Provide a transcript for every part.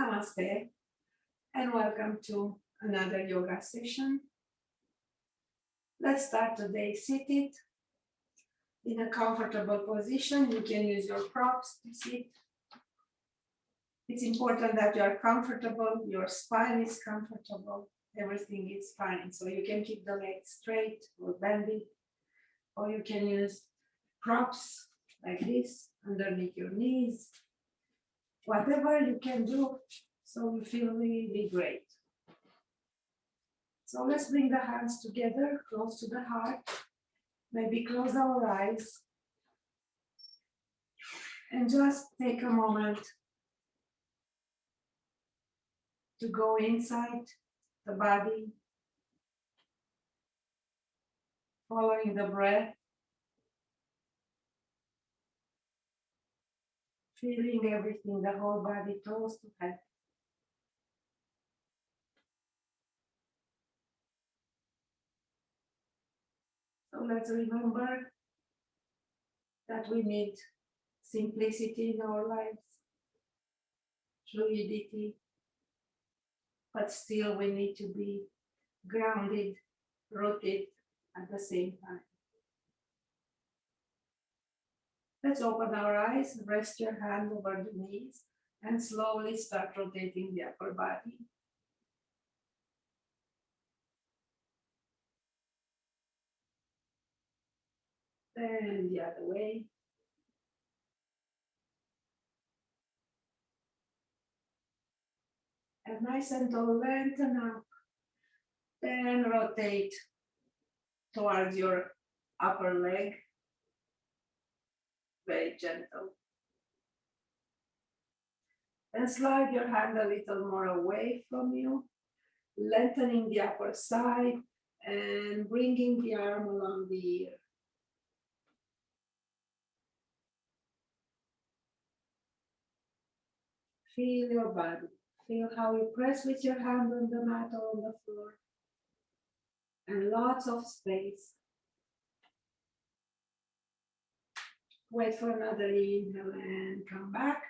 Namaste and welcome to another yoga session. Let's start today seated in a comfortable position. You can use your props to sit. It's important that you are comfortable, your spine is comfortable, everything is fine. So you can keep the legs straight or bendy, or you can use props like this underneath your knees. Whatever you can do so you feel really great. So let's bring the hands together, close to the heart. Maybe close our eyes and just take a moment to go inside the body, following the breath, feeling everything, the whole body, toes to head. So let's remember that we need simplicity in our lives, fluidity, but still we need to be grounded, rooted at the same time. Let's open our eyes, rest your hand over the knees, and slowly start rotating the upper body. Then the other way. And nice and tall, lengthen up. Then rotate towards your upper leg. Very gentle. And slide your hand a little more away from you, lengthening the upper side and bringing the arm along the ear. Feel your body. Feel how you press with your hand on the mat or on the floor. And lots of space. Wait for another inhale and come back.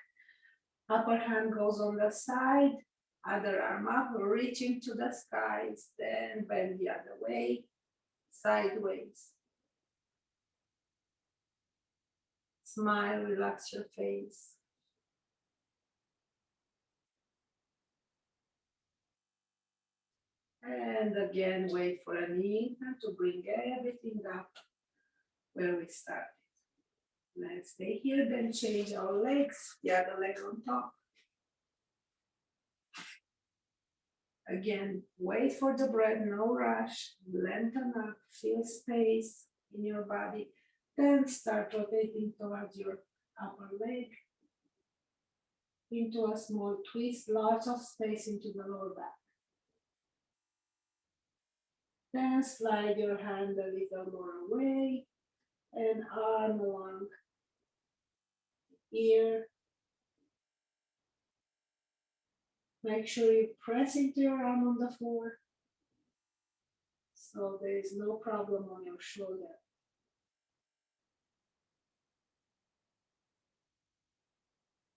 Upper hand goes on the side, other arm up, reaching to the skies, then bend the other way, sideways. Smile, relax your face. And again, wait for an inhale to bring everything up where we started. Let's stay here, then change our legs, the other leg on top. Again, wait for the breath, no rush, lengthen up, feel space in your body, then start rotating towards your upper leg into a small twist, lots of space into the lower back. Then slide your hand a little more away and arm along ear. Make sure you press into your arm on the floor so there is no problem on your shoulder.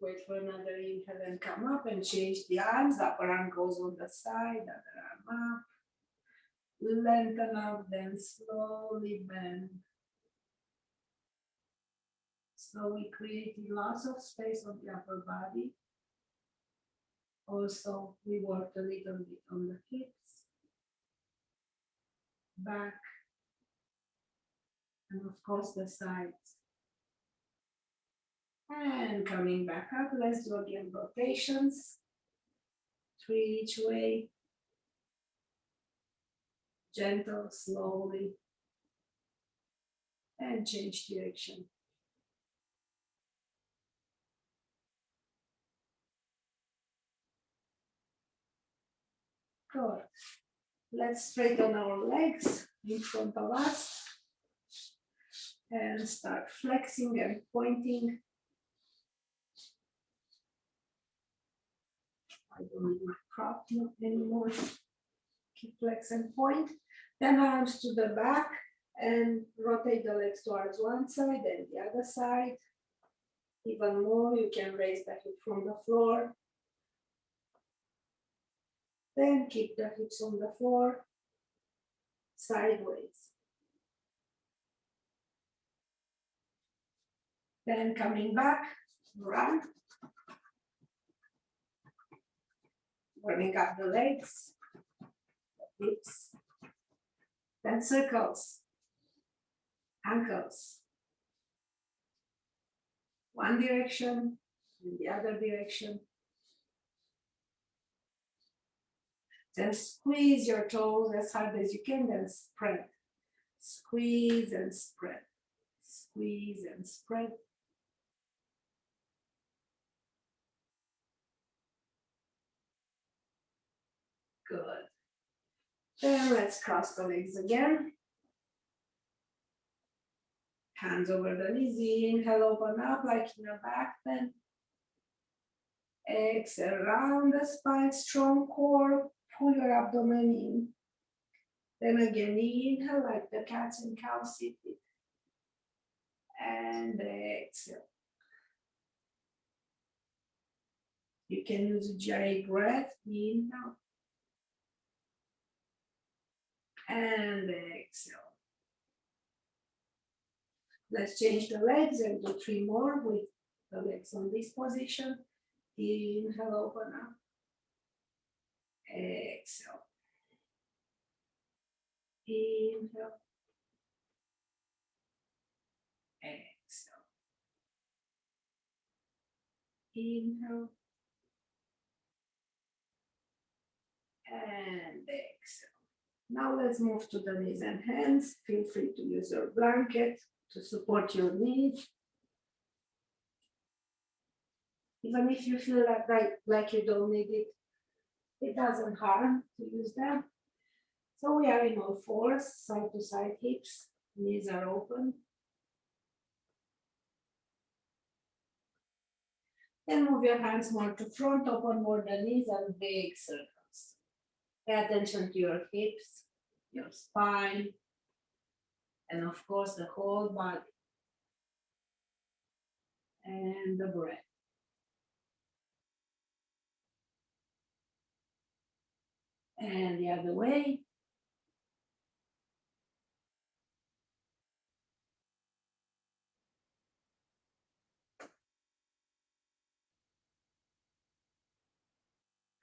Wait for another inhale and come up and change the arms. Upper arm goes on the side, other arm up. Lengthen up, then slowly bend. So we create lots of space on the upper body. Also, we work a little bit on the hips, back, and of course the sides. And coming back up, let's do again rotations. 3 each way. Gentle, slowly. And change direction. Good. Let's straighten our legs in front of us. And start flexing and pointing. I don't need my prop anymore. Keep flex and point. Then arms to the back and rotate the legs towards one side and the other side. Even more, you can raise the hip from the floor. Then keep the hips on the floor, sideways. Then coming back, run. Warming up the legs, hips. Then circles, ankles. One direction, in the other direction. Then squeeze your toes as hard as you can, then spread. Squeeze and spread. Squeeze and spread. Good. Then let's cross the legs again. Hands over the knees, inhale, open up like in a back bend. Exhale, round the spine, strong core, pull your abdomen in. Then again, inhale like the cats and cows seated. And exhale. You can use a GI breath, inhale. And exhale. Let's change the legs and do 3 more with the legs on this position. Inhale, open up. Exhale. Inhale. Exhale. Inhale. And exhale. Now let's move to the knees and hands. Feel free to use your blanket to support your knees. Even if you feel like you don't need it, it doesn't harm to use them. So we are in all fours, side to side hips, knees are open. Then move your hands more to front, open more the knees and big circles. Pay attention to your hips, your spine, and of course the whole body. And the breath. And the other way.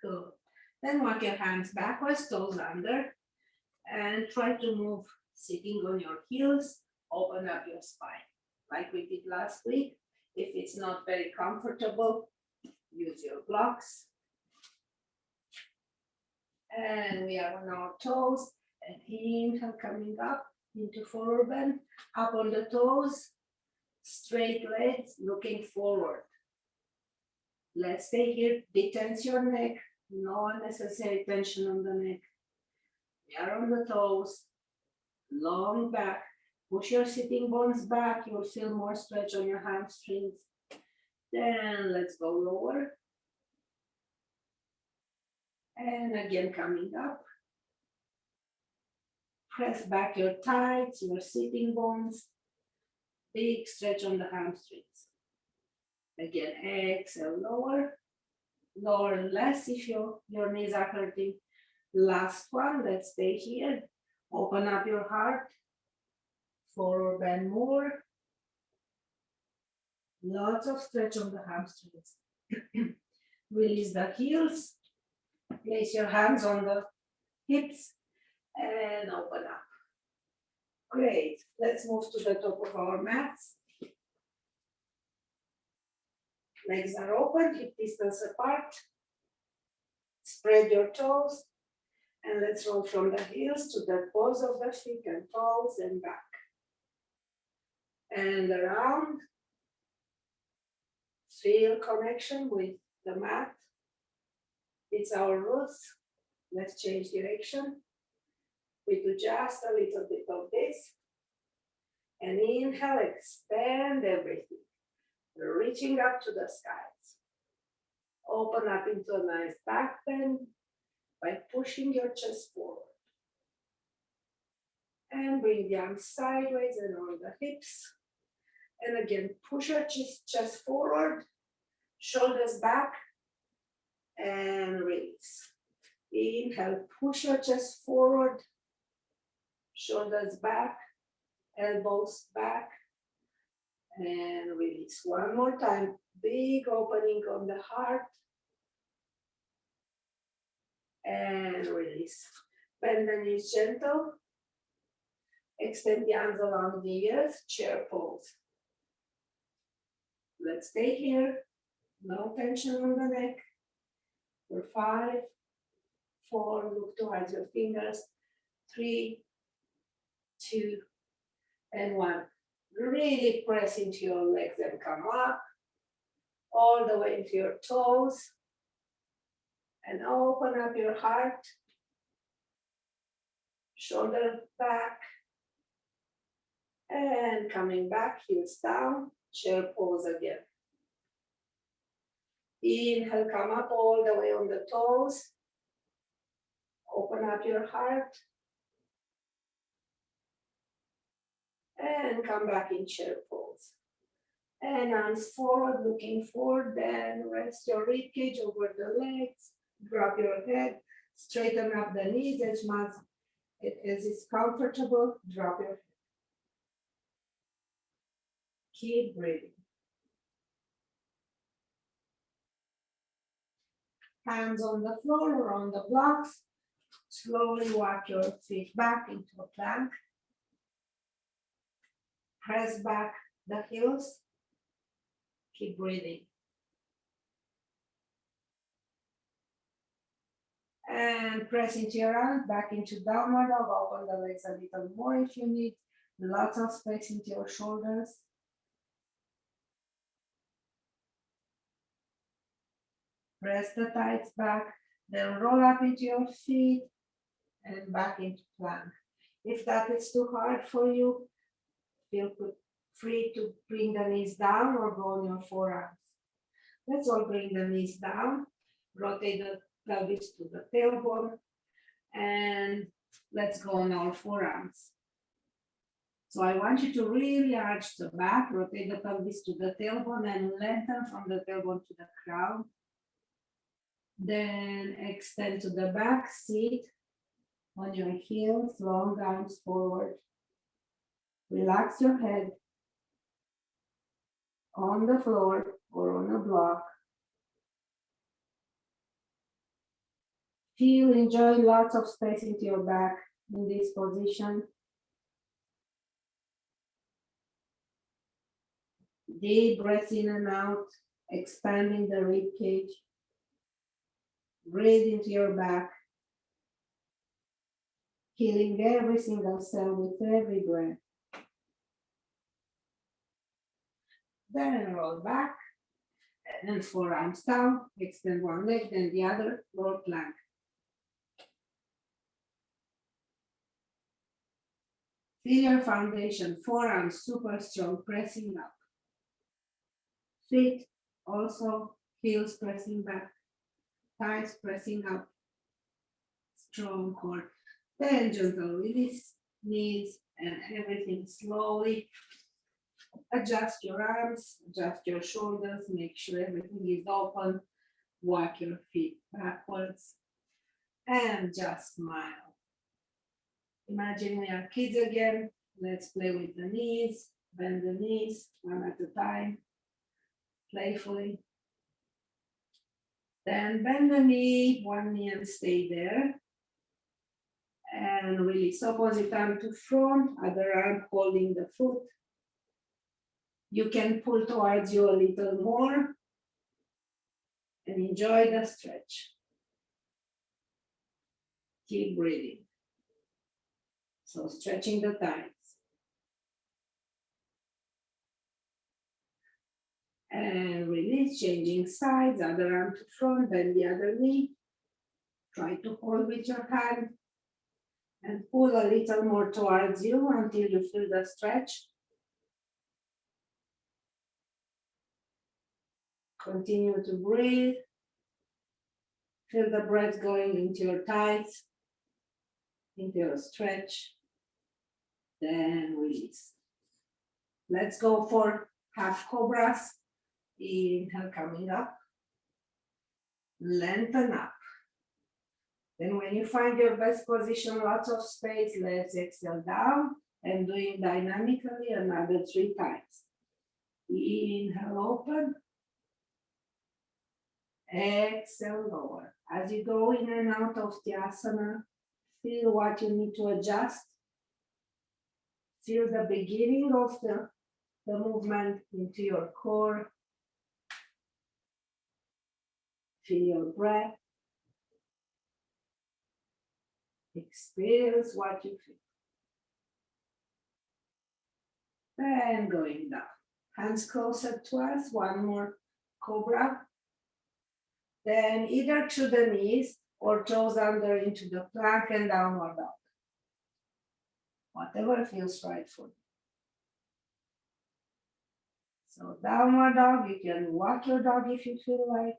Good. Then walk your hands backwards, toes under, and try to move sitting on your heels. Open up your spine, like we did last week. If it's not very comfortable, use your blocks. And we are on our toes, and inhale, coming up into forward bend, up on the toes, straight legs, looking forward. Let's stay here, detense your neck, no unnecessary tension on the neck. We are on the toes, long back, push your sitting bones back, you'll feel more stretch on your hamstrings. Then let's go lower. And again, coming up. Press back your thighs, your sitting bones. Big stretch on the hamstrings. Again, exhale, lower. Lower less if your knees are hurting. Last one, let's stay here. Open up your heart. Forward bend more. Lots of stretch on the hamstrings. Release the heels. Place your hands on the hips and open up. Great. Let's move to the top of our mats. Legs are open, hip distance apart. Spread your toes. And let's roll from the heels to the balls of the feet and toes and back. And around. Feel connection with the mat. It's our roots. Let's change direction. We do just a little bit of this. And inhale, expand everything. Reaching up to the skies. Open up into a nice back bend by pushing your chest forward. And bring the arms sideways and on the hips. And again, push your chest forward, shoulders back, and release. Inhale, push your chest forward, shoulders back, elbows back, and release. One more time, big opening on the heart, and release. Bend the knees gentle, extend the arms along the ears, chair pose. Let's stay here, no tension on the neck. For 5, 4, look towards your fingers, 3, 2, and 1. Really press into your legs and come up, all the way into your toes, and open up your heart, shoulder back, and coming back, heels down, chair pose again. Inhale, come up all the way on the toes, open up your heart, and come back in chair pose. And arms forward, looking forward, then rest your rib cage over the legs, grab your head, straighten up the knees as much as is comfortable, drop your head. Keep breathing. Hands on the floor or on the blocks, slowly walk your feet back into a plank. Press back the heels. Keep breathing. And press into your arms, back into downward dog. Open the legs a little more if you need. Lots of space into your shoulders. Press the thighs back, then roll up into your feet and back into plank. If that is too hard for you, feel free to bring the knees down or go on your forearms. Let's all bring the knees down, rotate the pelvis to the tailbone, and let's go on our forearms. So I want you to really arch the back, rotate the pelvis to the tailbone and lengthen from the tailbone to the crown. Then extend to the back, sit on your heels, long arms forward. Relax your head on the floor or on a block. Feel, enjoy lots of space into your back in this position. Deep breath in and out, expanding the rib cage. Breathe into your back, healing every single cell with every breath. Then roll back, and forearms down, extend one leg, then the other, lower plank. Feel your foundation, forearms super strong, pressing up. Feet also, heels pressing back, thighs pressing up. Strong core. Then gentle release, knees and everything slowly. Adjust your arms, adjust your shoulders, make sure everything is open. Walk your feet backwards and just smile. Imagine we are kids again. Let's play with the knees, bend the knees one at a time, playfully. Then bend the knee, one knee and stay there. And release opposite arm to front, other arm holding the foot. You can pull towards you a little more and enjoy the stretch. Keep breathing. So stretching the thighs. And release, changing sides, other arm to front, bend the other knee. Try to hold with your hand and pull a little more towards you until you feel the stretch. Continue to breathe. Feel the breath going into your thighs, into your stretch. Then release. Let's go for half cobras. Inhale, coming up. Lengthen up. Then when you find your best position, lots of space, let's exhale down and doing dynamically another 3 times. Inhale, open. Exhale, lower. As you go in and out of the asana, feel what you need to adjust. Feel the beginning of the movement into your core. Feel your breath. Experience what you feel. And going down. Hands closer to us. One more cobra. Then either to the knees or toes under into the plank and downward dog. Whatever feels right for you. So downward dog, you can walk your dog if you feel like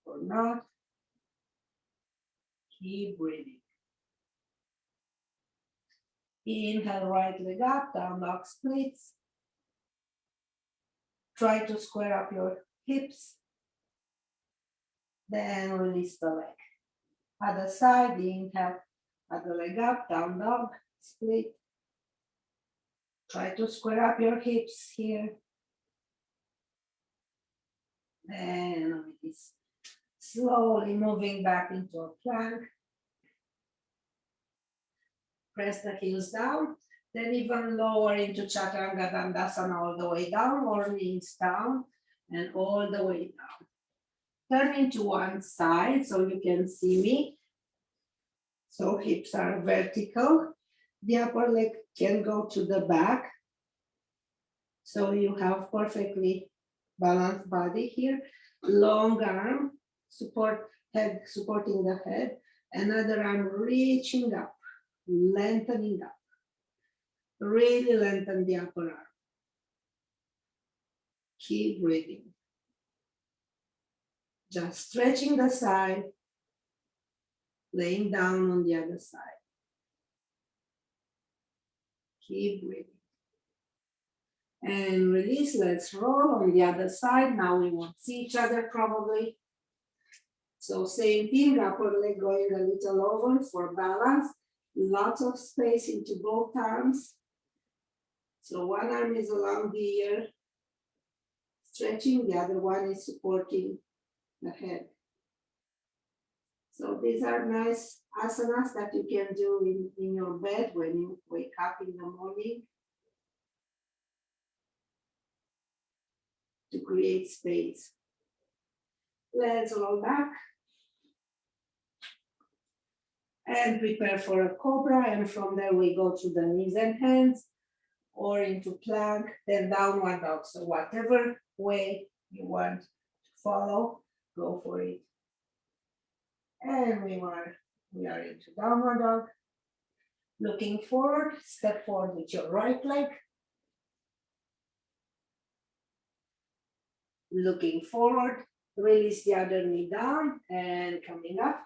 or not. Keep breathing. Inhale, right leg up, down dog splits. Try to square up your hips. Then release the leg. Other side, inhale, other leg up, down dog, split. Try to square up your hips here. And release. Slowly moving back into a plank. Press the heels down. Then even lower into Chaturanga Dandasana all the way down, or knees down and all the way down. Turning to one side so you can see me. So hips are vertical. The upper leg can go to the back. So you have perfectly balanced body here. Long arm, head supporting the head. Another arm reaching up, lengthening up. Really lengthen the upper arm. Keep breathing. Just stretching the side, laying down on the other side. Keep breathing. And release, let's roll on the other side. Now we won't see each other probably. So same thing, upper leg going a little over for balance. Lots of space into both arms. So one arm is along the ear, stretching, the other one is supporting the head. So these are nice asanas that you can do in your bed when you wake up in the morning to create space. Let's roll back and prepare for a cobra, and from there we go to the knees and hands or into plank, then downward dog. So whatever way you want to follow, go for it. And we are into downward dog. Looking forward, step forward with your right leg. Looking forward, release the other knee down and coming up.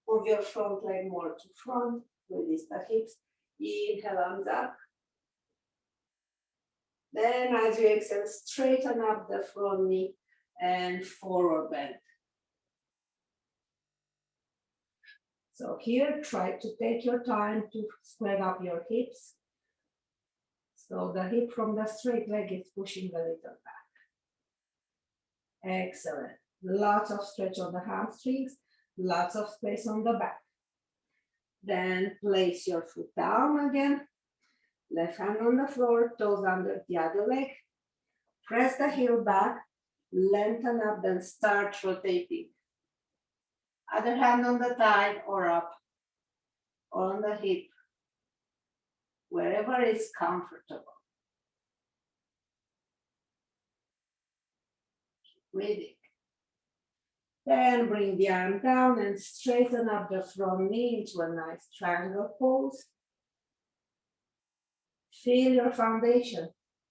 Move your front leg more to front, release the hips. Inhale, arms up. Then as you exhale, straighten up the front knee and forward bend. So here, try to take your time to square up your hips. So the hip from the straight leg is pushing a little back. Excellent. Lots of stretch on the hamstrings, lots of space on the back. Then place your foot down again. Left hand on the floor, toes under the other leg. Press the heel back, lengthen up, then start rotating. Other hand on the thigh or up, on the hip, wherever is comfortable. Breathing. Then bring the arm down and straighten up the front knee into a nice triangle pose. Feel your foundation,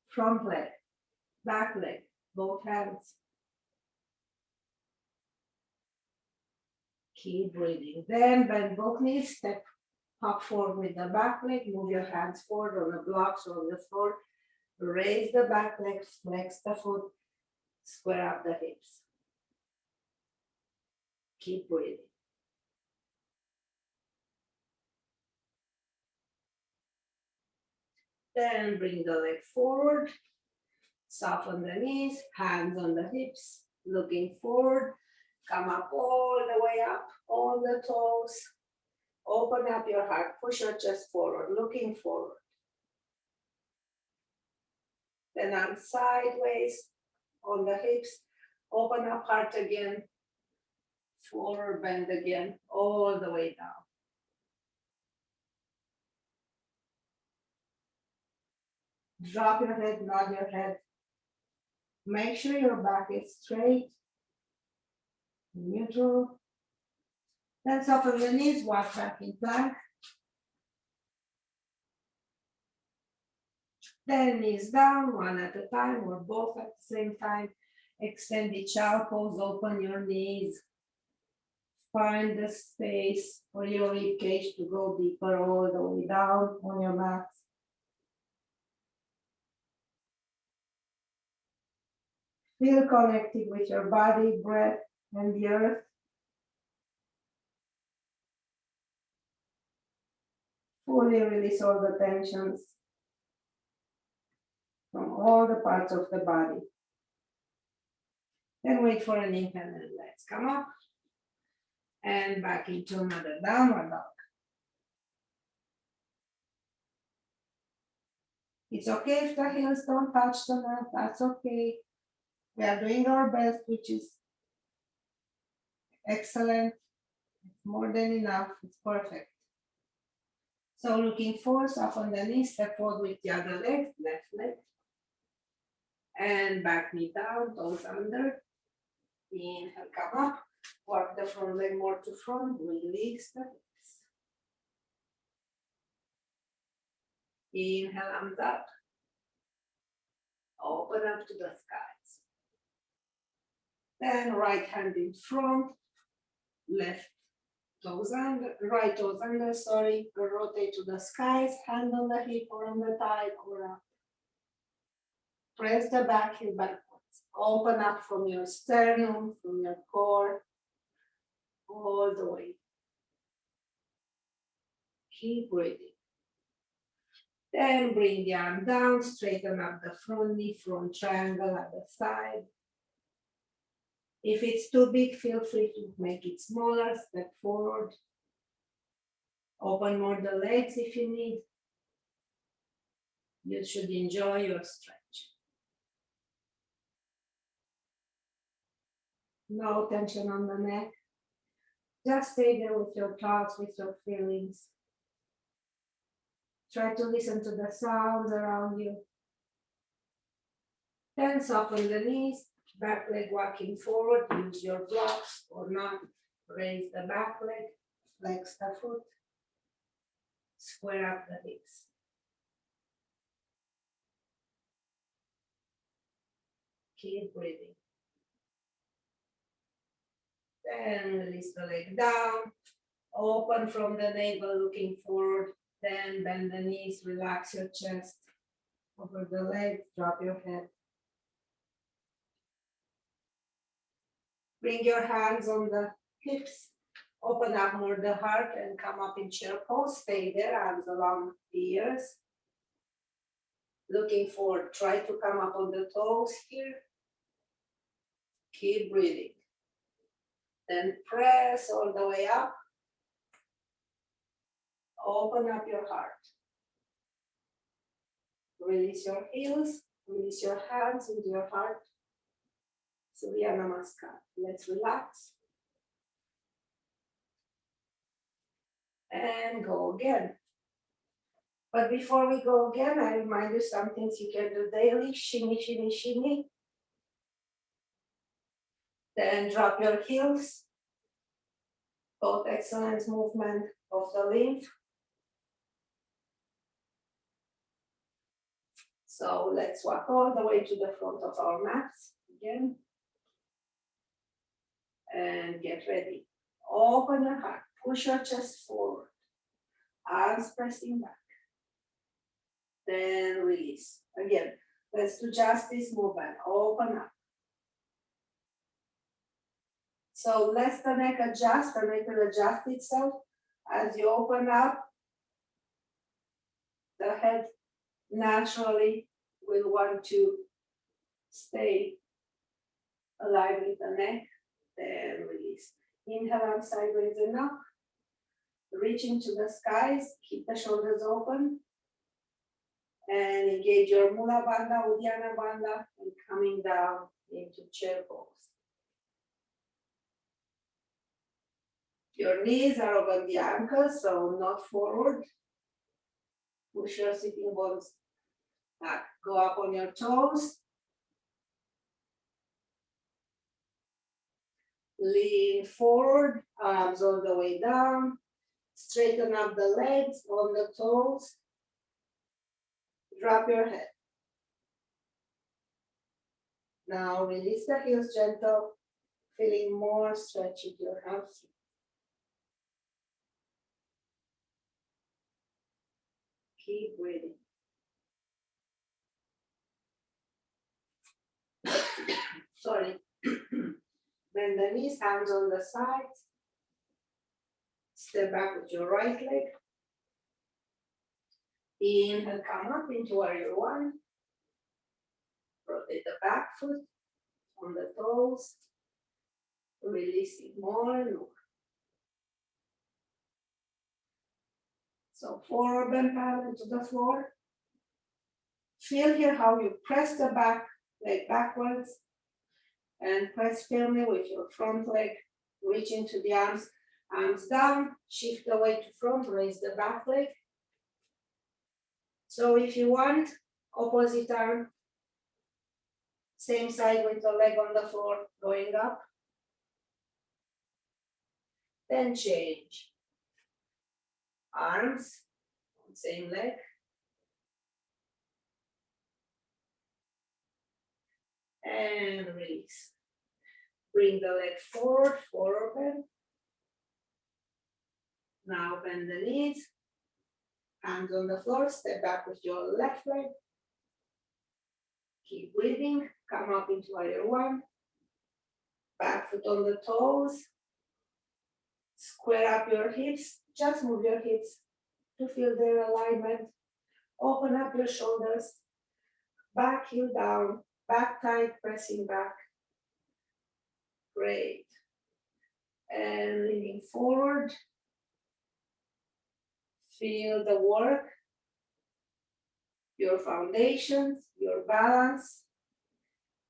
front leg, back leg, both hands. Keep breathing. Then bend both knees, step up forward with the back leg, move your hands forward on the blocks or on the floor. Raise the back leg, flex the foot, square up the hips. Keep breathing. Then bring the leg forward, soften the knees, hands on the hips, looking forward, come up all the way up, all the toes, open up your heart, push your chest forward, looking forward. Then arms sideways on the hips, open up heart again, forward bend again, all the way down. Drop your head, nod your head. Make sure your back is straight, neutral. Then soften the knees, walk back in plank. Then knees down, one at a time or both at the same time. Extend the child pose, open your knees. Find the space for your rib cage to go deeper all the way down on your mat. Feel connected with your body, breath, and the earth. Fully release all the tensions from all the parts of the body. Then wait for an inhale and let's come up and back into another downward dog. It's okay if the heels don't touch the mat, that's okay. We are doing our best, which is excellent. It's more than enough, it's perfect. So looking forward, soften the knee, step forward with the other leg, left leg. And back knee down, toes under. Inhale, come up. Walk the front leg more to front, release the hips. Inhale, arms up. Open up to the skies. Then right hand in front, left toes under, right toes under, sorry. Rotate to the skies, hand on the hip or on the thigh or up. Press the back heel backwards. Open up from your sternum, from your core, all the way. Keep breathing. Then bring the arm down, straighten up the front knee, front triangle at the side. If it's too big, feel free to make it smaller, step forward. Open more the legs if you need. You should enjoy your stretch. No tension on the neck. Just stay there with your thoughts, with your feelings. Try to listen to the sounds around you. Then soften the knees, back leg walking forward, use your blocks or not. Raise the back leg, flex the foot, square up the hips. Keep breathing. Then release the leg down, open from the navel looking forward, then bend the knees, relax your chest, over the legs, drop your head. Bring your hands on the hips, open up more the heart and come up in chair pose, stay there, arms along the ears. Looking forward, try to come up on the toes here. Keep breathing. Then press all the way up. Open up your heart. Release your heels, release your hands into your heart. Surya Namaskar. Let's relax. And go again. But before we go again, I remind you some things you can do daily. Shimmy, shimmy, shimmy. Then drop your heels. Both excellent movement of the lymph. So let's walk all the way to the front of our mats again. And get ready. Open your heart, push your chest forward. Arms pressing back. Then release. Again, let's do just this movement. Open up. So let the neck adjust, the neck will adjust itself as you open up the head naturally will want to stay alive with the neck, then release. Inhale and sideways enough. Reaching to the skies, keep the shoulders open. And engage your Mula Bandha, Uddiyana Bandha, and coming down into chair pose. Your knees are over the ankles, so not forward. Push your sitting bones back. Go up on your toes. Lean forward, arms all the way down. Straighten up the legs on the toes. Drop your head. Now release the heels gentle, feeling more stretch in your hamstring. Keep breathing. Sorry. Bend the knees, hands on the sides. Step back with your right leg. Inhale, come up into warrior one. Rotate the back foot on the toes. Releasing more and more. So forward bend parallel to the floor. Feel here how you press the back leg backwards and press firmly with your front leg. Reach into the arms, arms down, shift the weight to front, raise the back leg. So if you want, opposite arm, same side with the leg on the floor, going up. Then change. Arms, same leg. And release. Bring the leg forward, forward bend. Now bend the knees. Hands on the floor, step back with your left leg. Keep breathing, come up into warrior one. Back foot on the toes. Square up your hips, just move your hips to feel their alignment. Open up your shoulders, back heel down, back tight, pressing back. Great. And leaning forward. Feel the work, your foundations, your balance.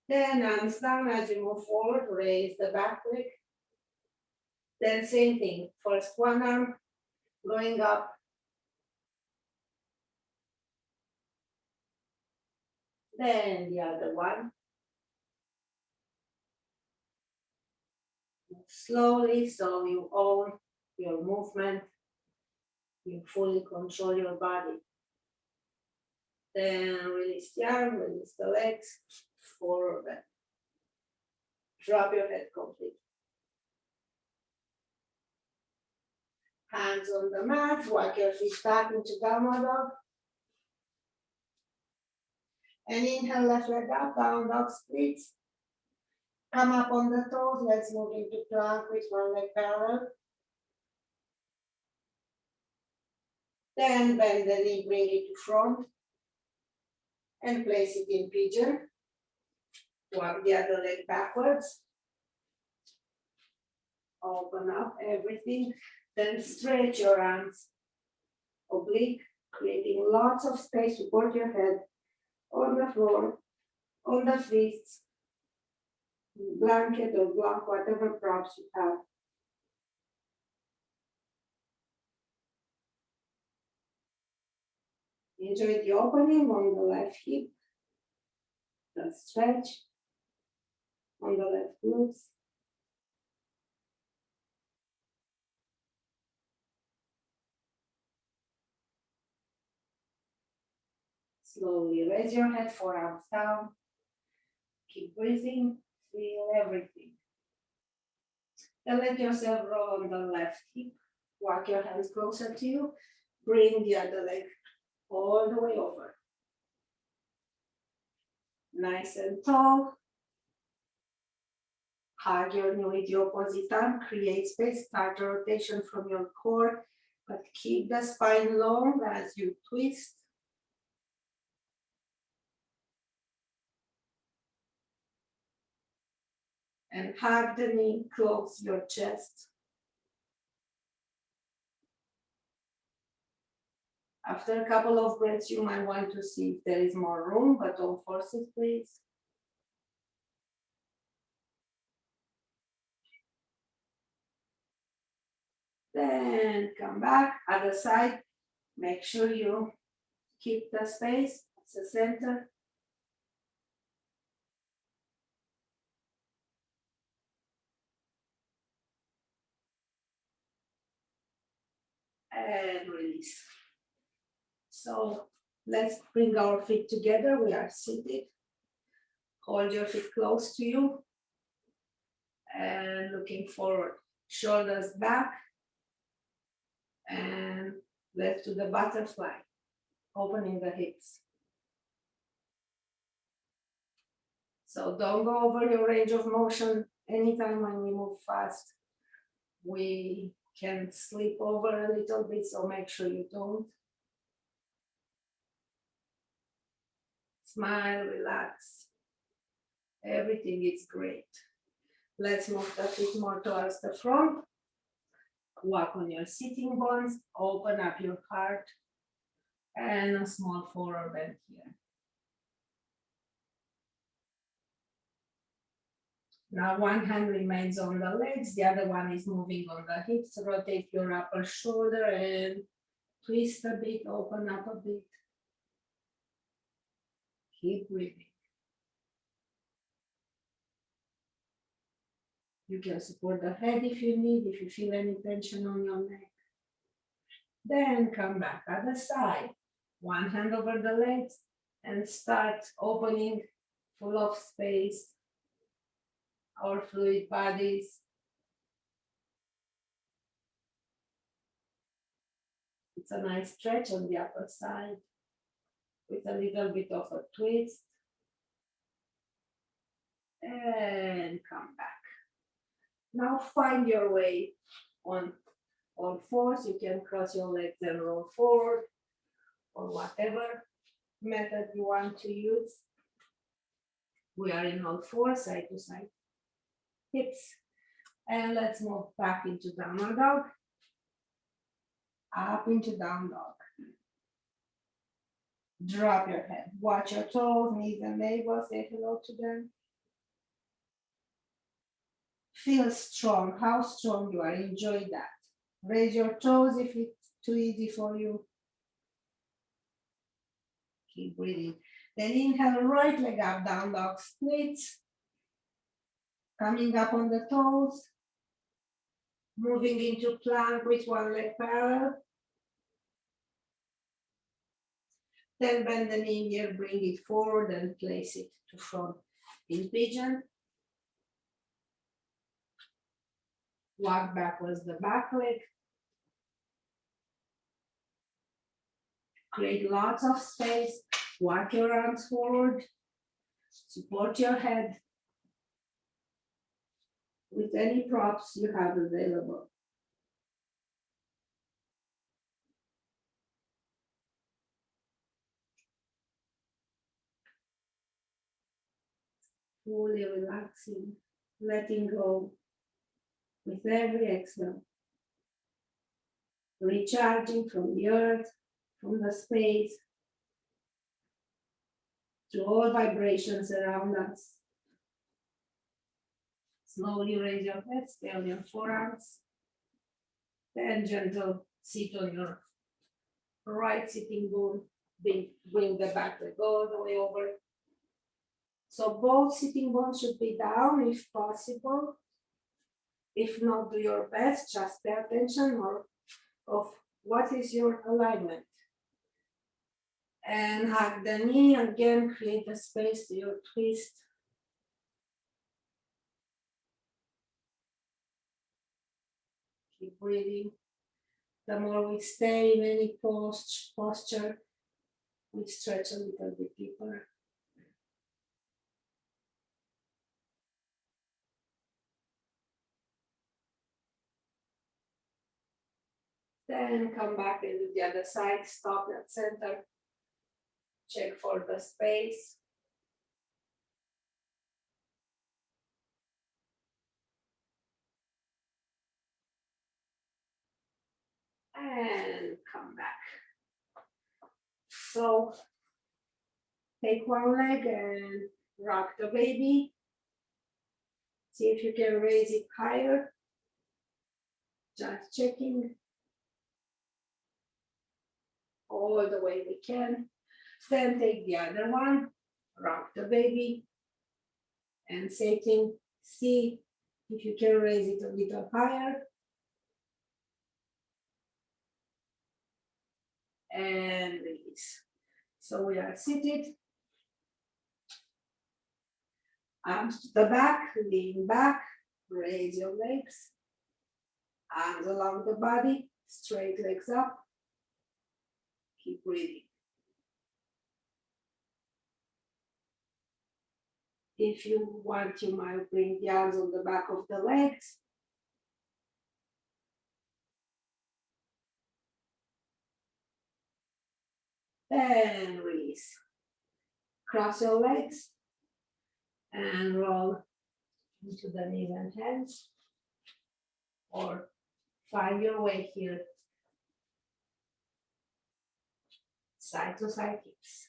Then arms down as you move forward, raise the back leg. Then same thing, first one arm going up. Then the other one. Move slowly so you own your movement. You fully control your body. Then release the arm, release the legs, forward bend. Drop your head completely. Hands on the mat, walk your feet back into downward dog. And inhale, left leg up, down dog splits. Come up on the toes, let's move into plank with one leg parallel. Then bend the knee, bring it to front. And place it in pigeon. Walk the other leg backwards. Open up everything. Then stretch your arms. Oblique, creating lots of space to support your head on the floor, on the fists, blanket or block, whatever props you have. Enjoy the opening on the left hip, the stretch on the left glutes. Slowly raise your head, forearms down. Keep breathing, feel everything. And let yourself roll on the left hip. Walk your hands closer to you. Bring the other leg all the way over. Nice and tall. Hug your knee with the opposite arm. Create space. Start a rotation from your core. But keep the spine long as you twist. And hug the knee, close your chest. After a couple of breaths, you might want to see if there is more room, but don't force it, please. Then come back, other side. Make sure you keep the space, it's the center. And release. So let's bring our feet together. We are seated. Hold your feet close to you. And looking forward. Shoulders back. And let's do the butterfly. Opening the hips. So don't go over your range of motion. Anytime when we move fast, we can slip over a little bit, so make sure you don't. Smile, relax. Everything is great. Let's move the feet more towards the front. Walk on your sitting bones, open up your heart, and a small forward bend here. Now one hand remains on the legs, the other one is moving on the hips. Rotate your upper shoulder and twist a bit, open up a bit. Keep breathing. You can support the head if you need, if you feel any tension on your neck. Then come back other side. One hand over the legs and start opening full of space our fluid bodies. It's a nice stretch on the upper side with a little bit of a twist. And come back. Now find your way on all fours. You can cross your legs and roll forward, or whatever method you want to use. We are in all fours, side to side hips. And let's move back into downward dog. Up into down dog. Drop your head. Watch your toes, knees and navel. Say hello to them. Feel strong. How strong you are. Enjoy that. Raise your toes if it's too easy for you. Keep breathing. Then inhale, right leg up, down dog splits. Coming up on the toes. Moving into plank with one leg parallel. Then bend the knee here, bring it forward and place it to front in pigeon. Walk backwards the back leg. Create lots of space. Walk your arms forward. Support your head with any props you have available. Fully relaxing, letting go with every exhale. Recharging from the earth, from the space, to all vibrations around us. Slowly raise your head, stay on your forearms. Then gentle sit on your right sitting bone. Bring the back leg all the way over. So both sitting bones should be down if possible. If not, do your best, just pay attention more of what is your alignment. And hug the knee, again, create a space to your twist. Keep breathing. The more we stay in any posture, we stretch a little bit deeper. Then come back and do the other side, stop at center. Check for the space. and come back. So take one leg and rock the baby. See if you can raise it higher. Just checking all the way we can. Then take the other one, rock the baby, and setting. See if you can raise it a little higher. And release. So we are seated. Arms to the back, lean back, raise your legs. Arms along the body, straight legs up. Keep breathing. If you want, you might bring the arms on the back of the legs. Then release. Cross your legs and roll into the knees and hands. Or find your way here. Side to side hips.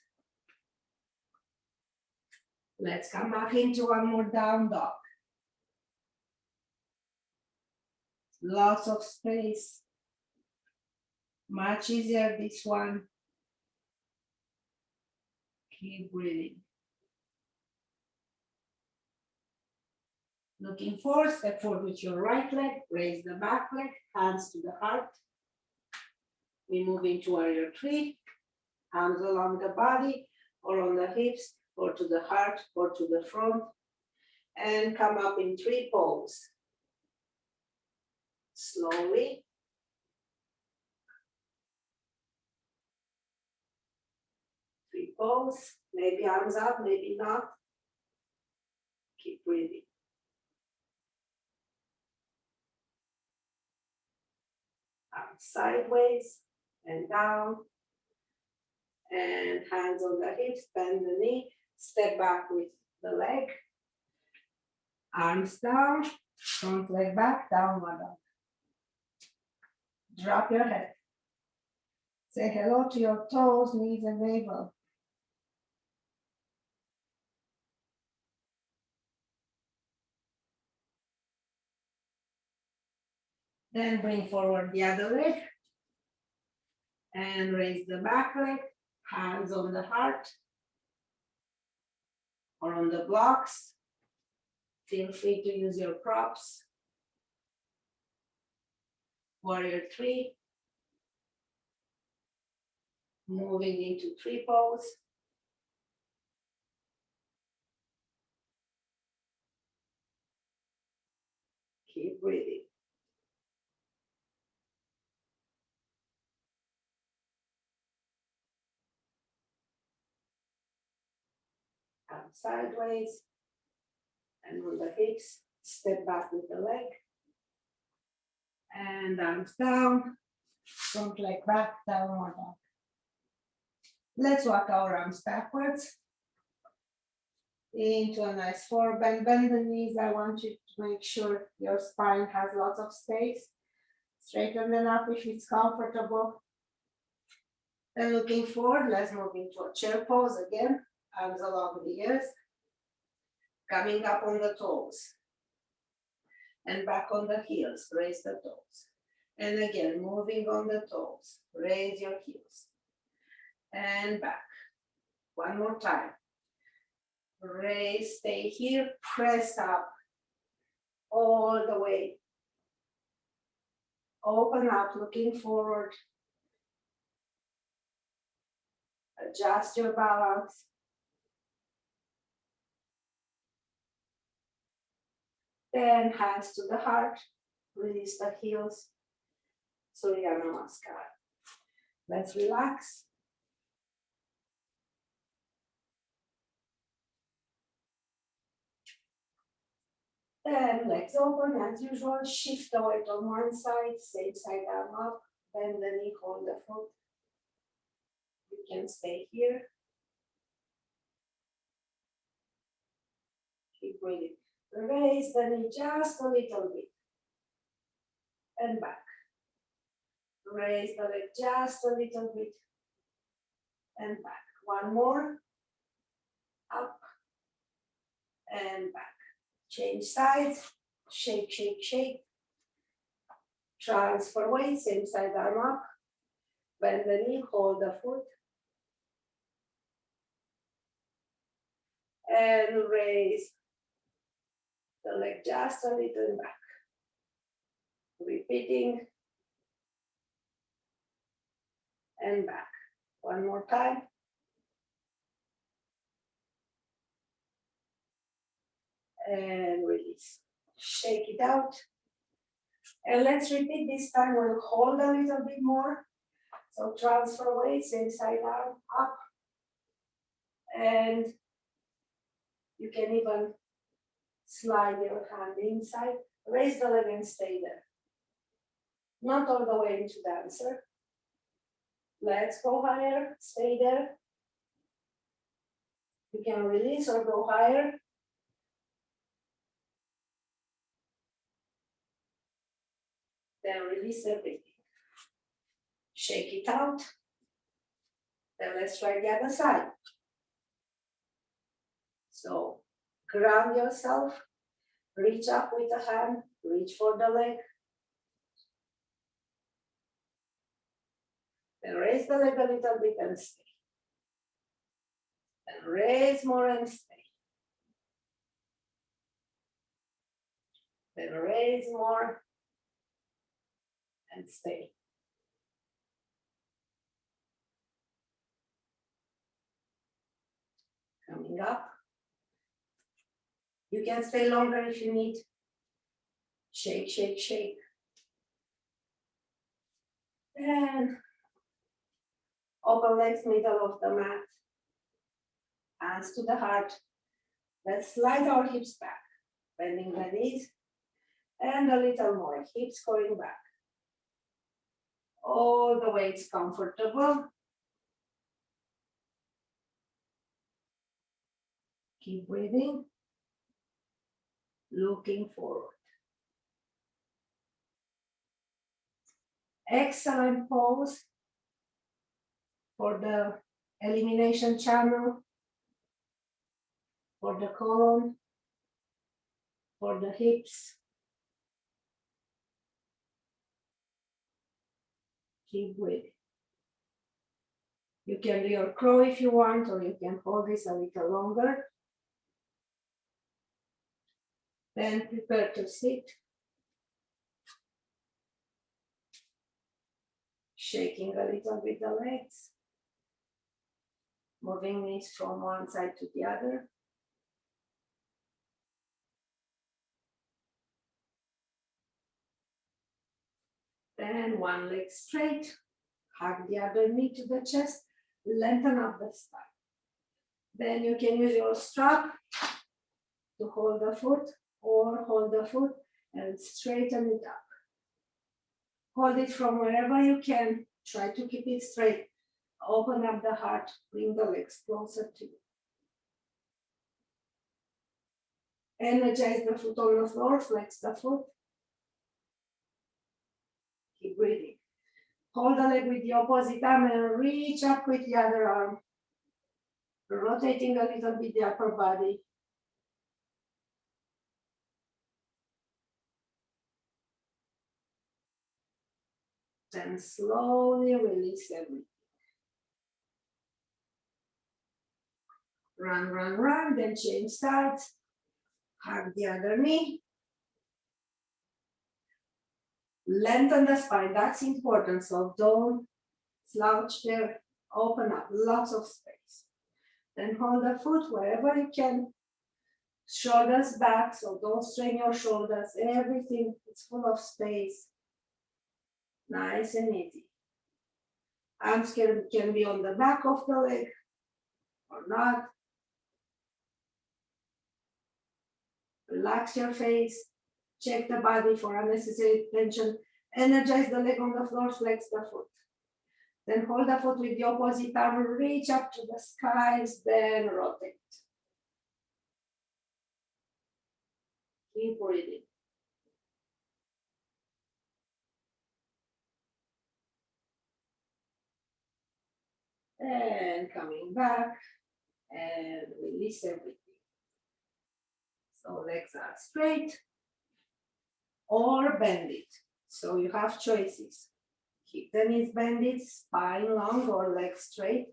Let's come back into one more down dog. Lots of space. Much easier this one. Keep breathing. Looking forward, step forward with your right leg, raise the back leg, hands to the heart. We move into warrior three, hands along the body or on the hips or to the heart or to the front. And come up in three pose. Slowly. Three pose, maybe arms up, maybe not. Keep breathing. Arms sideways and down. And hands on the hips, bend the knee, step back with the leg. Arms down, front leg back, downward dog. Drop your head. Say hello to your toes, knees, and navel. Then bring forward the other leg and raise the back leg, hands on the heart or on the blocks. Feel free to use your props. Warrior three. Moving into three pose. Keep breathing. Arms sideways and on the hips, step back with the leg. And arms down, front leg back, downward dog. Let's walk our arms backwards into a nice forward bend. Bend the knees. I want you to make sure your spine has lots of space. Straighten them up if it's comfortable. Then looking forward, let's move into a chair pose again. Arms along the ears. Coming up on the toes. And back on the heels. Raise the toes. And again, moving on the toes. Raise your heels. And back. One more time. Raise, stay here, press up all the way. Open up, looking forward. Adjust your balance. Then hands to the heart. Release the heels. Surya Namaskar. Let's relax. Then legs open as usual. Shift the weight on one side, same side arm up. Bend the knee, hold the foot. You can stay here. Keep breathing. Raise the knee just a little bit. And back. Raise the leg just a little bit and back. One more. Up and back. Change sides. Shake, shake, shake. Transfer weight, same side arm up. Bend the knee, hold the foot. And raise the leg just a little back. Repeating. And back. One more time. And release. Shake it out. And let's repeat this time. We'll hold a little bit more. So transfer weight, same side arm up. And you can even slide your hand inside. Raise the leg and stay there. Not all the way into dancer. Let's go higher, stay there. You can release or go higher. Then release everything. Shake it out. Then let's try the other side. So ground yourself, reach up with the hand, reach for the leg. Then raise the leg a little bit and stay. And raise more and stay. Then raise more and stay. Coming up. You can stay longer if you need. Shake, shake, shake. And open legs, middle of the mat. Hands to the heart. Let's slide our hips back. Bending the knees. And a little more. Hips going back. All the way it's comfortable. Keep breathing. Looking forward. Excellent pose for the elimination channel, for the colon, for the hips. Keep breathing. You can do your crow if you want, or you can hold this a little longer. Then prepare to sit. Shaking a little bit the legs. Moving knees from one side to the other. Then one leg straight. Hug the other knee to the chest. Lengthen up the spine. Then you can use your strap to hold the foot or hold the foot and straighten it up. Hold it from wherever you can. Try to keep it straight. Open up the heart. Bring the legs closer to you. Energize the foot on the floor. Flex the foot. Keep breathing. Hold the leg with the opposite arm and reach up with the other arm. Rotating a little bit the upper body. Then slowly release everything. Run, run, run, then change sides. Hug the other knee. Lengthen the spine, that's important. So don't slouch there. Open up, lots of space. Then hold the foot wherever you can. Shoulders back, so don't strain your shoulders. Everything is full of space. Nice and easy. Arms can be on the back of the leg or not. Relax your face. Check the body for unnecessary tension. Energize the leg on the floor, flex the foot. Then hold the foot with the opposite arm, reach up to the skies, then rotate. Keep breathing. And coming back and release everything. So legs are straight or bend it. So you have choices. Keep the knees bended, spine long or legs straight,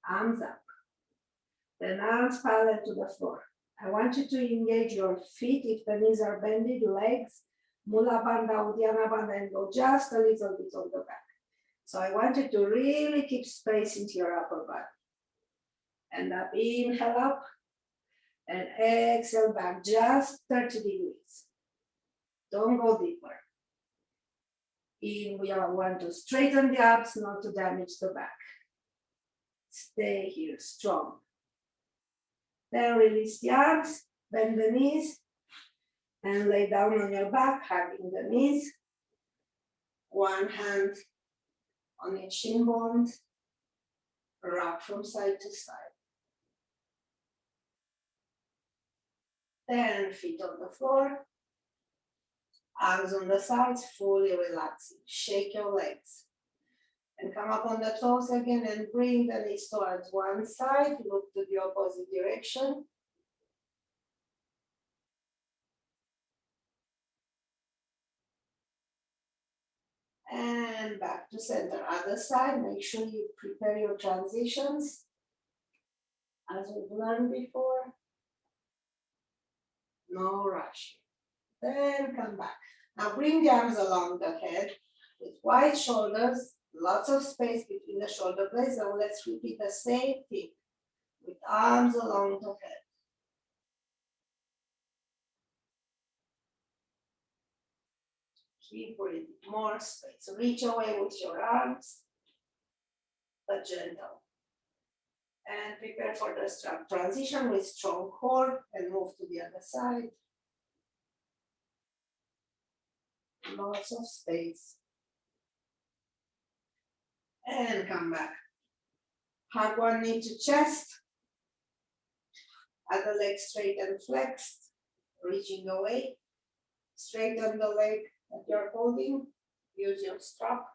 arms up. Then arms parallel to the floor. I want you to engage your feet if the knees are bended, legs, Mula Bandha, Uddiyana Bandha, and go just a little bit on the back. So I want you to really keep space into your upper body. And up, inhale up, and exhale back just 30 degrees. Don't go deeper. In, we want to straighten the abs, not to damage the back. Stay here, strong. Then release the arms, bend the knees, and lay down on your back, hugging the knees. One hand on each shin bone, rock from side to side. Then feet on the floor, arms on the sides, fully relaxing. Shake your legs. And come up on the toes again and bring the knees towards one side, look to the opposite direction. And back to center, other side. Make sure you prepare your transitions as we've learned before. No rush. Then come back. Now bring the arms along the head with wide shoulders, lots of space between the shoulder blades. Now let's repeat the same thing with arms along the head. Keep breathing, more space. Reach away with your arms, but gentle. And prepare for the transition with strong core and move to the other side. Lots of space. And come back. Hug one knee to chest. Other leg straight and flexed. Reaching away. Straighten the leg that you're holding. Use your strap.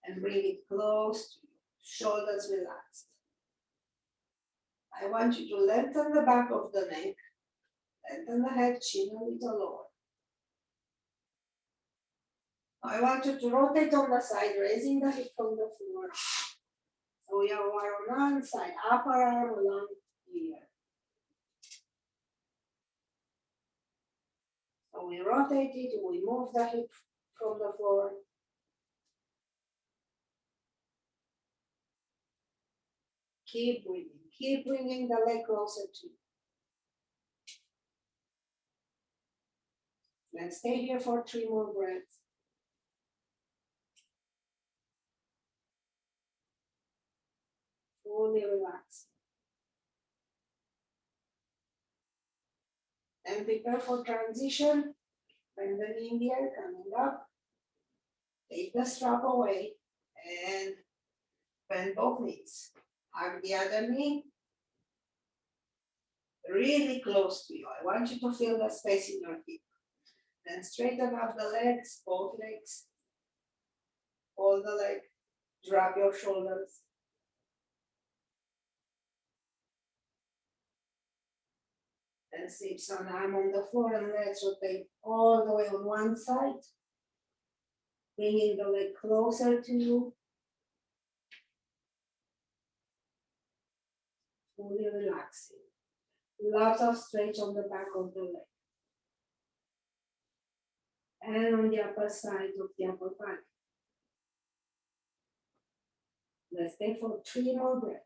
And bring it close to you. Shoulders relaxed. I want you to lengthen the back of the neck. Lengthen the head, chin a little lower. I want you to rotate on the side, raising the hip from the floor. So we are on one side, upper arm along here. So we rotate it, we move the hip from the floor. Keep breathing, keep bringing the leg closer to you. Let's stay here for 3 more breaths. Fully relaxed. And prepare for transition. Bend the knee in the air, coming up. Take the strap away and bend both knees. Hug the other knee. Really close to you. I want you to feel the space in your hip. Then straighten up the legs, both legs. Hold the leg, drop your shoulders. And sleep one arm on the floor and let's rotate all the way on one side. Bringing the leg closer to you. Fully relaxing. Lots of stretch on the back of the leg. And on the upper side of the upper body. Let's stay for 3 more breaths.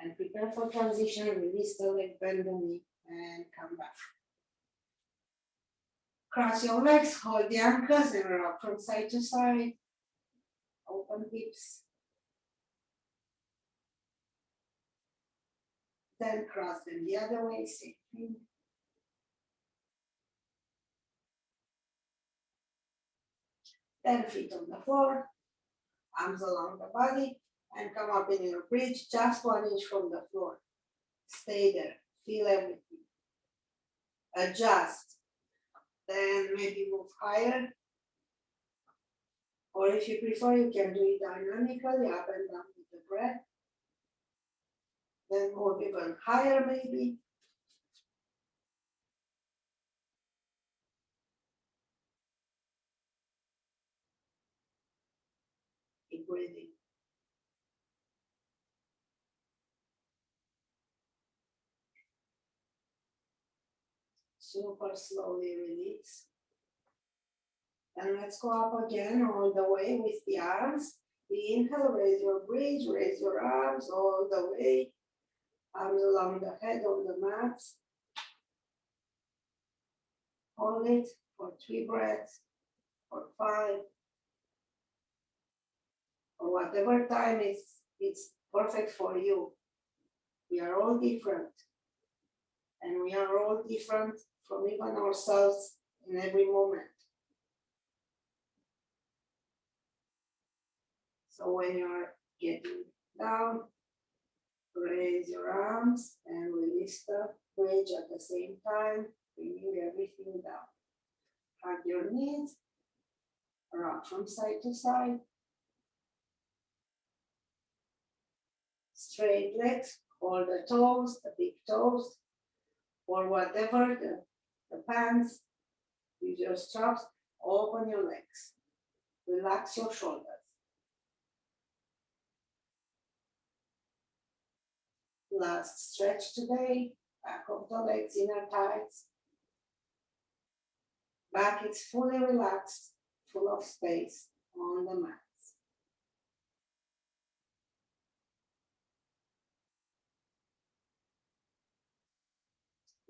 And prepare for transition, release the leg, bend the knee, and come back. Cross your legs, hold the ankles, and rock from side to side. Open hips. Then cross them the other way, same thing. Then feet on the floor, arms along the body, and come up in your bridge, just 1 inch from the floor. Stay there, feel everything. Adjust, then maybe move higher. Or if you prefer, you can do it dynamically, up and down with the breath. Then move even higher maybe. Keep breathing. Super slowly release. And let's go up again all the way with the arms. Inhale, raise your bridge, raise your arms all the way. Arms along the head on the mat. Hold it for 3 breaths, or 5, or whatever time it's perfect for you. We are all different. And we are all different from even ourselves in every moment. So when you're getting down, raise your arms and release the bridge at the same time, bringing everything down. Hug your knees, rock from side to side. Straight legs, hold the toes, the big toes, or whatever, the pants, use your straps, open your legs. Relax your shoulders. Last stretch today, back of the legs, inner thighs. Back is fully relaxed, full of space on the mat.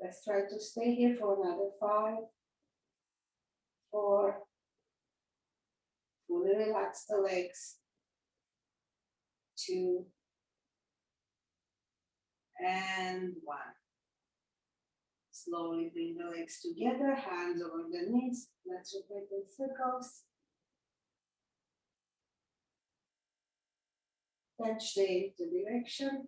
Let's try to stay here for another 5, 4, fully relax the legs, 2, and 1. Slowly bring the legs together, hands over the knees. Let's rotate in circles. Then change the direction.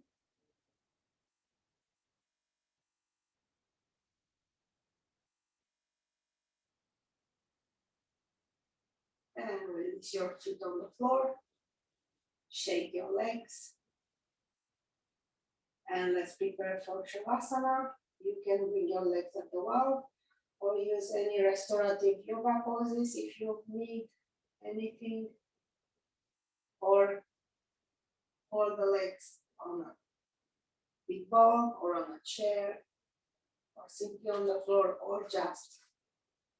And release your feet on the floor. Shake your legs. And let's prepare for Shavasana. You can bring your legs at the wall or use any restorative yoga poses if you need anything, or hold the legs on a big ball or on a chair or simply on the floor, or just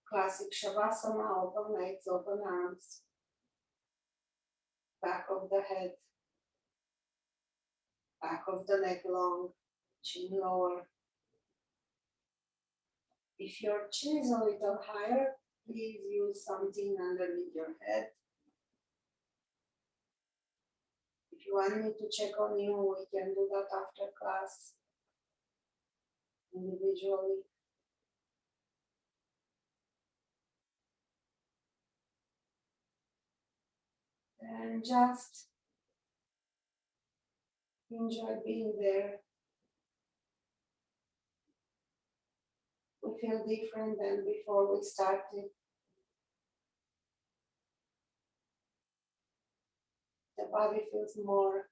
classic Shavasana, open legs, open arms, back of the head, back of the neck long, chin lower. If your chin is a little higher, please use something underneath your head. If you want me to check on you, we can do that after class, individually. And just enjoy being there. We feel different than before we started. The body feels more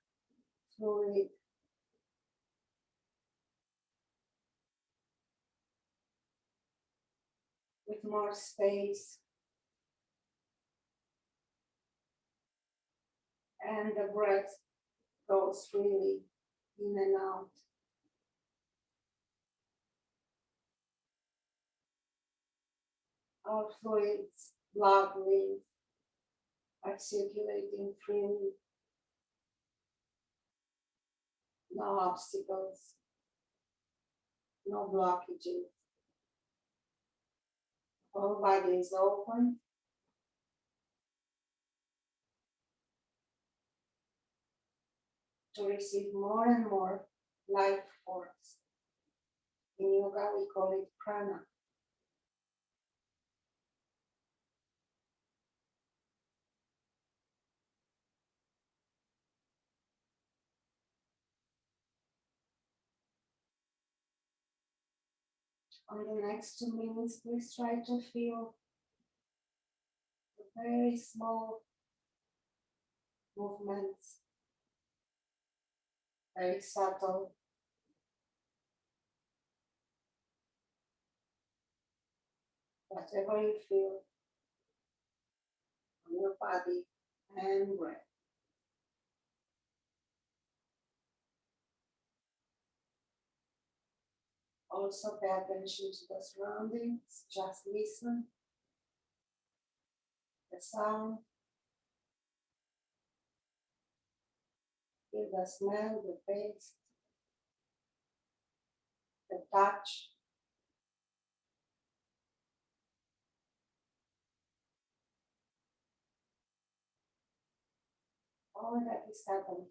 fluid. With more space. And the breath goes freely in and out. Our fluids, blood, lymph are circulating freely. No obstacles, no blockages. Whole body is open. To receive more and more life force. In yoga, we call it prana. On the next 2 minutes, please try to feel very small movements, very subtle. Whatever you feel on your body and breath. Also pay attention to the surroundings, just listen, the sound, feel the smell, the taste, the touch. All that is happening.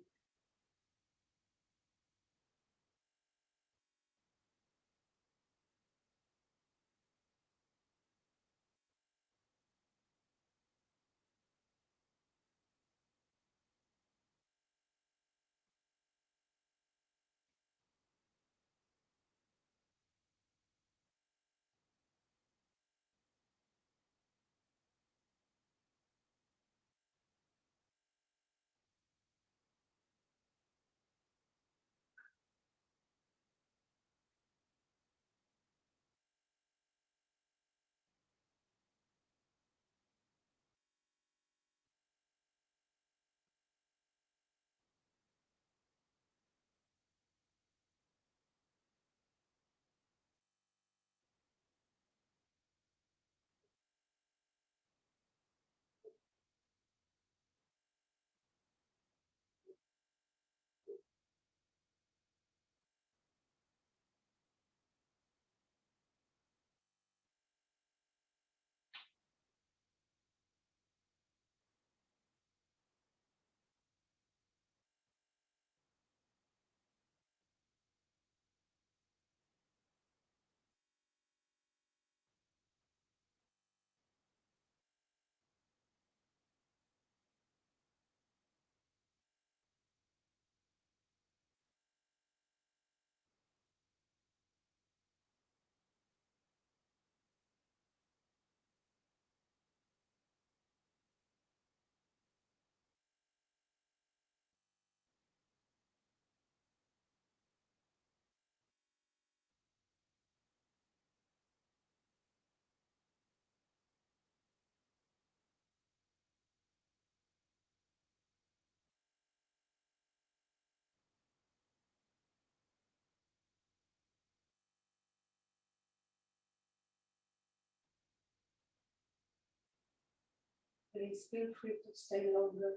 Please feel free to stay longer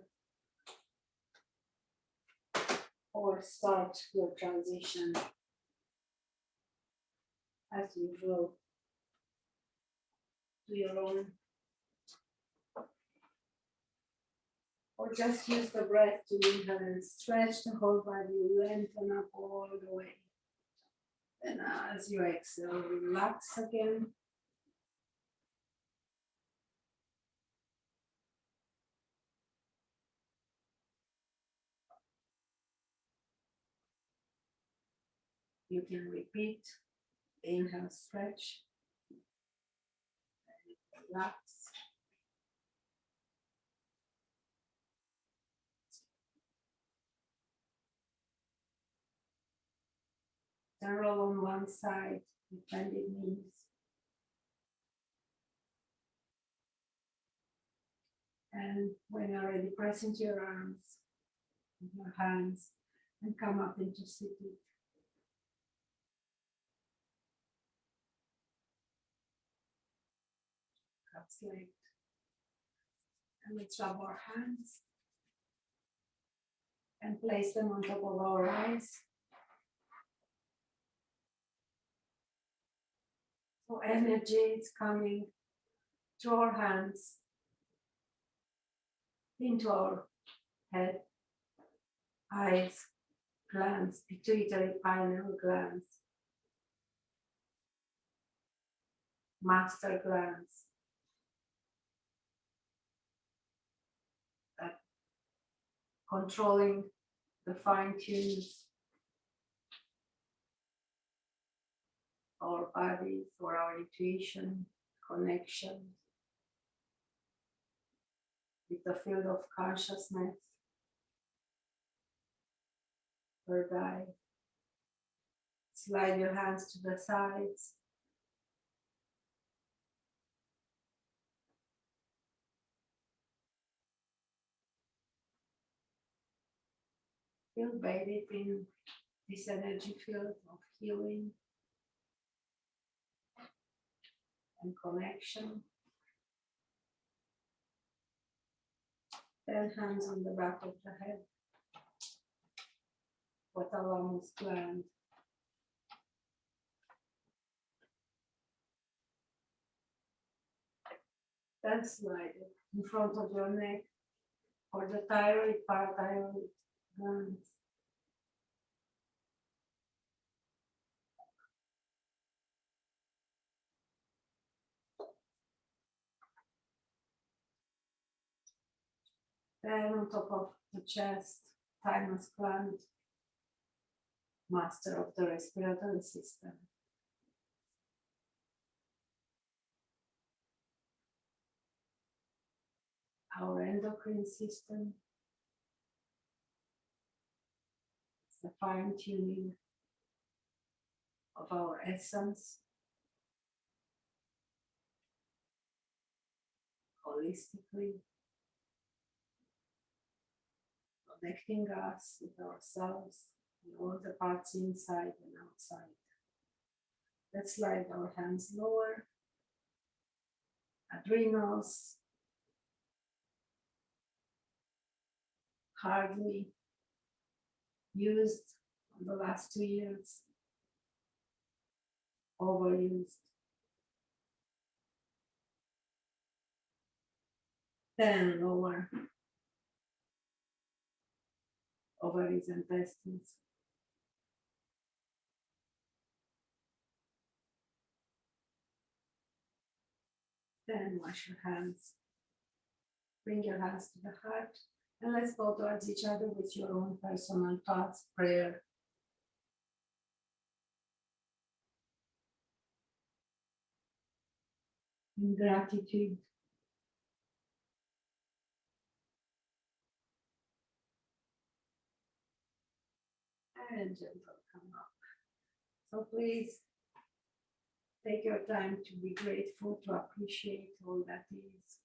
or start your transition as usual to your own, or just use the breath to inhale and stretch the whole body, lengthen up all the way. And as you exhale, relax again. You can repeat, inhale, stretch, relax. Then roll on one side with bended knees. And when you're ready, press into your arms, your hands, and come up into sitting. Cups linked. And let's rub our hands and place them on top of our eyes. So energy is coming through our hands into our head, eyes, glands, pituitary pineal glands, master glands, that controlling the fine tunes our body, for our intuition, connection with the field of consciousness, third eye. Slide your hands to the sides. Feel bathed in this energy field of healing and connection. Then hands on the back of the head. Hypothalamus gland. Then slide it in front of your neck for the thyroid, parathyroid glands. Then on top of the chest, thymus gland, master of the respiratory system. Our endocrine system. It's the fine tuning of our essence, holistically, connecting us with ourselves and all the parts inside and outside. Let's slide our hands lower, adrenals, hardly used in the last 2 years, overused. Then lower, ovaries and intestines. Then wash your hands. Bring your hands to the heart and let's go towards each other with your own personal thoughts, prayer. In gratitude. And gentle come up. So please take your time to be grateful, to appreciate all that is.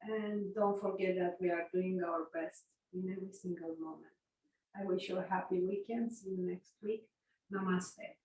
And don't forget that we are doing our best in every single moment. I wish you a happy weekend. See you next week. Namaste.